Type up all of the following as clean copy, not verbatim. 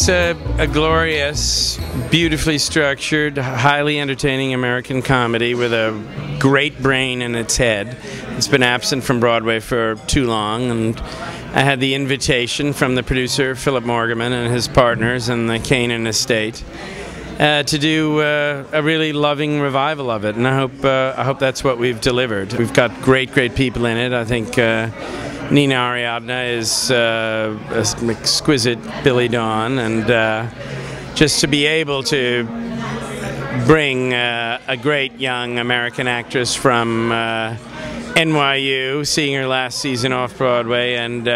It's a glorious, beautifully structured, highly entertaining American comedy with a great brain in its head. It's been absent from Broadway for too long, and I had the invitation from the producer, Philip Morgan, and his partners and the Canaan Estate to do a really loving revival of it, and I hope that's what we've delivered. We've got great people in it. I think Nina Arianda is an exquisite Billie Dawn, and just to be able to bring a great young American actress from NYU, seeing her last season off Broadway, and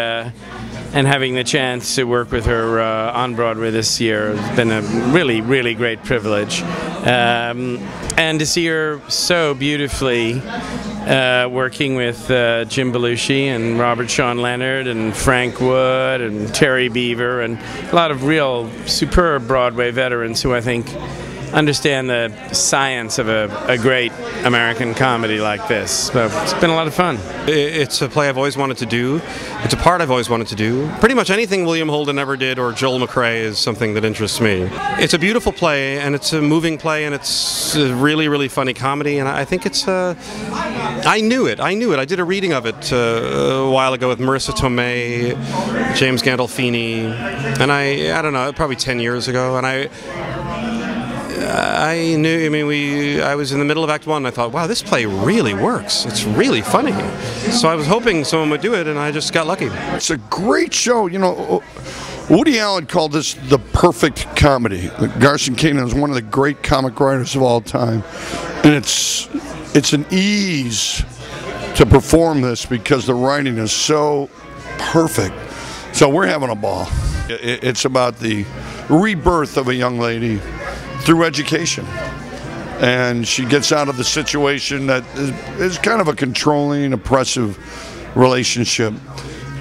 having the chance to work with her on Broadway this year has been a really great privilege. And to see her so beautifully working with Jim Belushi and Robert Sean Leonard and Frank Wood and Terry Beaver and a lot of real superb Broadway veterans who I think understand the science of a great American comedy like this. So it's been a lot of fun. It's a play I've always wanted to do. It's a part I've always wanted to do. Pretty much anything William Holden ever did or Joel McCrea is something that interests me. It's a beautiful play, and it's a moving play, and it's a really funny comedy, and I think it's I knew it. I did a reading of it a while ago with Marissa Tomei, James Gandolfini, and I don't know, probably 10 years ago, and I knew, I was in the middle of Act 1 and I thought, wow, this play really works. It's really funny. So I was hoping someone would do it, and I just got lucky. It's a great show. You know, Woody Allen called this the perfect comedy. Garson Kanin is one of the great comic writers of all time. And it's an ease to perform this because the writing is so perfect. So we're having a ball. It's about the rebirth of a young lady through education, and she gets out of the situation that is kind of a controlling, oppressive relationship,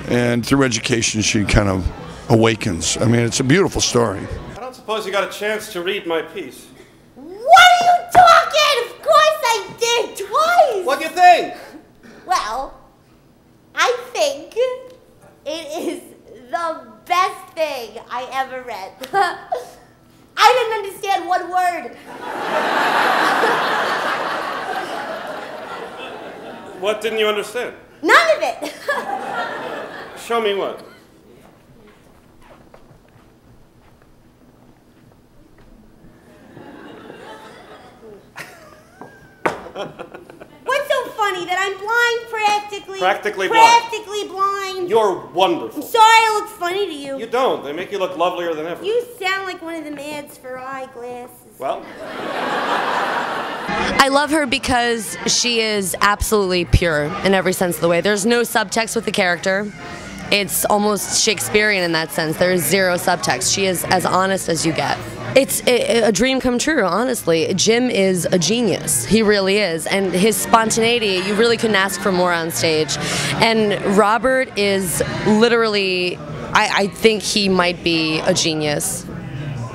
and through education she kind of awakens. I mean, it's a beautiful story. I don't suppose you got a chance to read my piece. What are you talking? Of course I did, twice! What do you think? Well, I think it is the best thing I ever read. I didn't understand one word. What didn't you understand? None of it. Show me what. What's so funny? That I'm blind practically? Practically blind. You're wonderful. I'm sorry I look funny to you. You don't. They make you look lovelier than ever. You sound like one of the ads for eyeglasses. Well? I love her because she is absolutely pure in every sense of the way. There's no subtext with the character. It's almost Shakespearean in that sense. There is zero subtext. She is as honest as you get. It's a dream come true, honestly. Jim is a genius. He really is. And his spontaneity, you really couldn't ask for more on stage. And Robert is literally, I think he might be a genius.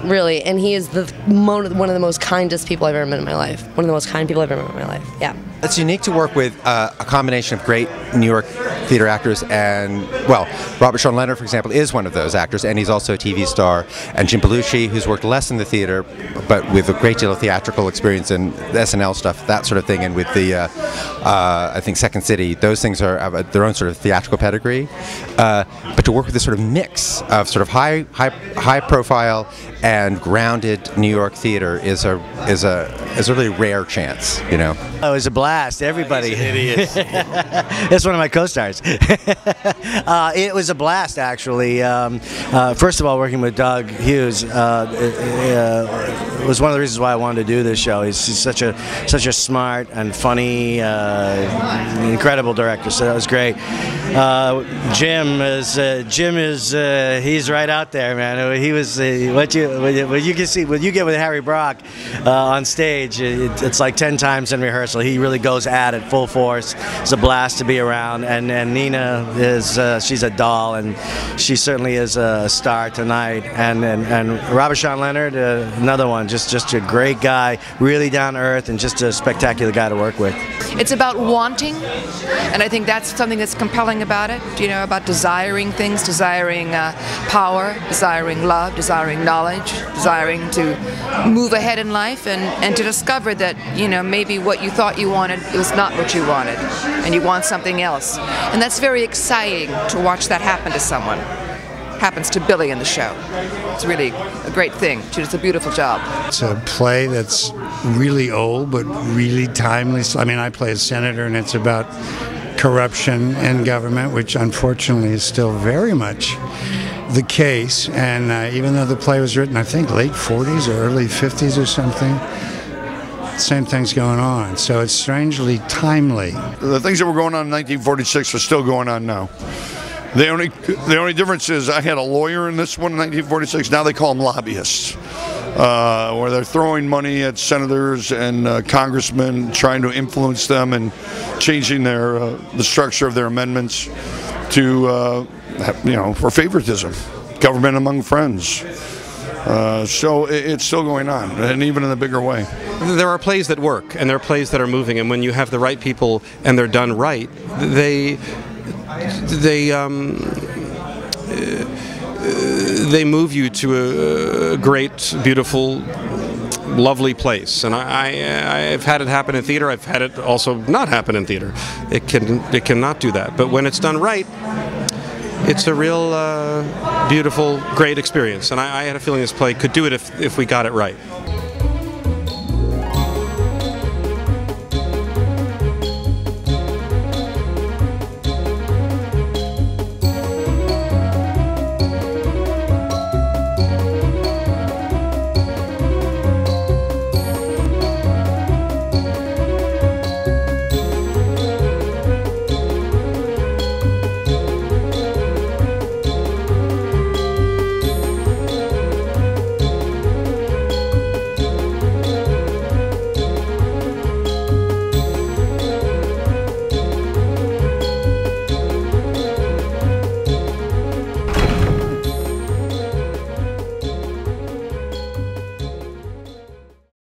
Really. And he is one of the most kindest people I've ever met in my life. One of the most kind people I've ever met in my life. Yeah. It's unique to work with a combination of great New York theater actors, and, well, Robert Sean Leonard, for example, is one of those actors, and he's also a TV star, and Jim Belushi, who's worked less in the theater, but with a great deal of theatrical experience and SNL stuff, that sort of thing, and with the, I think, Second City, those things have their own sort of theatrical pedigree, but to work with this sort of mix of sort of high profile and grounded New York theater is a really rare chance, you know. Oh, it was a blast. Everybody. Idiots. That's one of my co-stars. It was a blast, actually. First of all, working with Doug Hughes was one of the reasons why I wanted to do this show. He's such a smart and funny, incredible director. So that was great. Jim is he's right out there, man. He was what you can see, what you get with Harry Brock on stage, it's like 10 times in rehearsal. He really goes at it full force. It's a blast to be around. And Nina is, she's a doll, and she certainly is a star tonight. And Robert Sean Leonard, another one, just a great guy, really down to earth, and just a spectacular guy to work with. It's about wanting, and I think that's something that's compelling about it, you know, about desiring things, desiring power, desiring love, desiring knowledge, desiring to move ahead in life, and to discover that, you know, maybe what you thought you wanted was not what you wanted, and you want something else. And that's very exciting to watch that happen to someone. Happens to Billie in the show. It's really a great thing. She does a beautiful job. It's a play that's really old but really timely. I mean, I play a senator, and it's about corruption in government, which unfortunately is still very much the case. And even though the play was written, I think, late 40s or early 50s or something, same thing's going on. So it's strangely timely. The things that were going on in 1946 are still going on now. The only difference is I had a lawyer in this one in 1946. Now they call them lobbyists, where they're throwing money at senators and congressmen, trying to influence them and changing the structure of their amendments to, for favoritism, government among friends. So it's still going on, and even in a bigger way. There are plays that work, and there are plays that are moving, and when you have the right people and they're done right, they move you to a great, beautiful, lovely place. And I've had it happen in theater. I've had it also not happen in theater. It cannot do that. But when it's done right, it's a real beautiful, great experience. And I had a feeling this play could do it if we got it right.